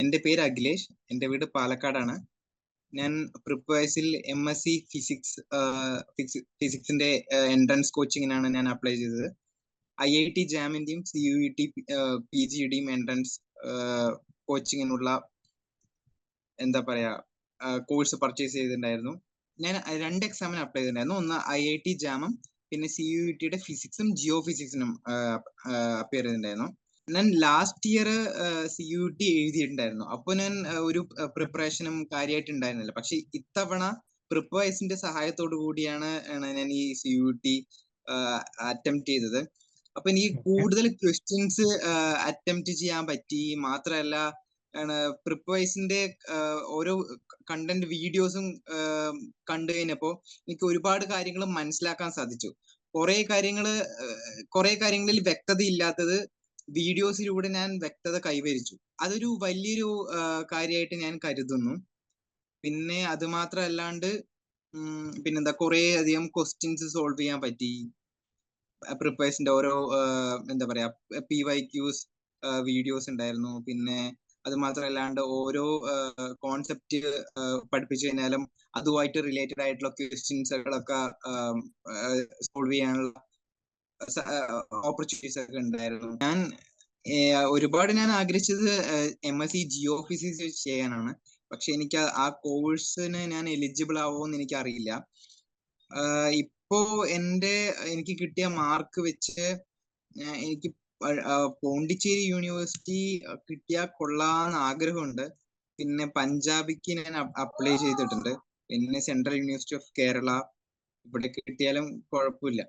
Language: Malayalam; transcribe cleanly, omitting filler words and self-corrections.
എൻ്റെ പേര് അഖിലേഷ്. എൻ്റെ വീട് പാലക്കാടാണ്. ഞാൻ പ്രിപ്പേഴ്സിൽ MSc ഫിസിക്സിന്റെ എൻട്രൻസ് കോച്ചിങ്ങിനാണ് ഞാൻ അപ്ലൈ ചെയ്തത്. IIT ജാമിന്റെയും CUET PGയുടെയും എൻട്രൻസ് കോച്ചിങ്ങിനുള്ള എന്താ പറയാ കോഴ്സ് പർച്ചേസ് ചെയ്തിട്ടുണ്ടായിരുന്നു. ഞാൻ 2 എക്സാമിന് അപ്ലൈ ചെയ്തിട്ടുണ്ടായിരുന്നു. ഒന്ന് IIT ജാമും പിന്നെ CUETയുടെ ഫിസിക്സും ജിയോ ഫിസിക്സിനും അപ്പിയർ ചെയ്തിട്ടുണ്ടായിരുന്നു. ഞാൻ ലാസ്റ്റ് ഇയർ CUET എഴുതിയിട്ടുണ്ടായിരുന്നു. അപ്പൊ ഞാൻ ഒരു പ്രിപ്പറേഷനും കാര്യമായിട്ട് ഉണ്ടായിരുന്നില്ല. പക്ഷെ ഇത്തവണ പ്രിപ്പേഴ്സിന്റെ സഹായത്തോടു കൂടിയാണ് ഞാൻ ഈ CUET അറ്റംപ്റ്റ് ചെയ്തത്. അപ്പൊ എനിക്ക് കൂടുതൽ ക്വസ്റ്റ്യൻസ് അറ്റംപ്റ്റ് ചെയ്യാൻ പറ്റി. മാത്രമല്ല പ്രിപ്പേഴ്സിന്റെ ഓരോ കണ്ടന്റ് വീഡിയോസും കണ്ടു കഴിഞ്ഞപ്പോ എനിക്ക് ഒരുപാട് കാര്യങ്ങൾ മനസ്സിലാക്കാൻ സാധിച്ചു. കുറെ കാര്യങ്ങളിൽ വ്യക്തത ഇല്ലാത്തത് വീഡിയോസിലൂടെ ഞാൻ വ്യക്തത കൈവരിച്ചു. അതൊരു വലിയൊരു കാര്യമായിട്ട് ഞാൻ കരുതുന്നു. പിന്നെ അത് മാത്രമല്ലാണ്ട് പിന്നെന്താ കുറെ അധികം ക്വസ്റ്റ്യൻസ് സോൾവ് ചെയ്യാൻ പറ്റി. പ്രിപ്പേഴ്സിന്റെ ഓരോ എന്താ പറയാ PYQs വീഡിയോസ് ഉണ്ടായിരുന്നു. പിന്നെ അത് മാത്രമല്ലാണ്ട് ഓരോ കോൺസെപ്റ്റ് പഠിപ്പിച്ചു കഴിഞ്ഞാലും അതുമായിട്ട് റിലേറ്റഡ് ആയിട്ടുള്ള ക്വസ്റ്റ്യൻസുകളൊക്കെ സോൾവ് ചെയ്യാനുള്ള ഓപ്പർച്യൂണിറ്റീസ് ഒക്കെ ഉണ്ടായിരുന്നു. ഒരുപാട് ഞാൻ ആഗ്രഹിച്ചത് MSc ജിയോ ഫിസിക്സ് ചെയ്യാനാണ്. പക്ഷെ എനിക്ക് ആ കോഴ്സിന് ഞാൻ എലിജിബിൾ ആവുമോന്ന് എനിക്ക് അറിയില്ല. ഇപ്പോ എനിക്ക് കിട്ടിയ മാർക്ക് വെച്ച് എനിക്ക് പോണ്ടിച്ചേരി യൂണിവേഴ്സിറ്റി കിട്ടിയാൽ കൊള്ളാന്ന് ആഗ്രഹമുണ്ട്. പിന്നെ പഞ്ചാബിക്ക് ഞാൻ അപ്ലൈ ചെയ്തിട്ടുണ്ട്. പിന്നെ സെൻട്രൽ യൂണിവേഴ്സിറ്റി ഓഫ് കേരള ഇവിടെ കിട്ടിയാലും കുഴപ്പമില്ല.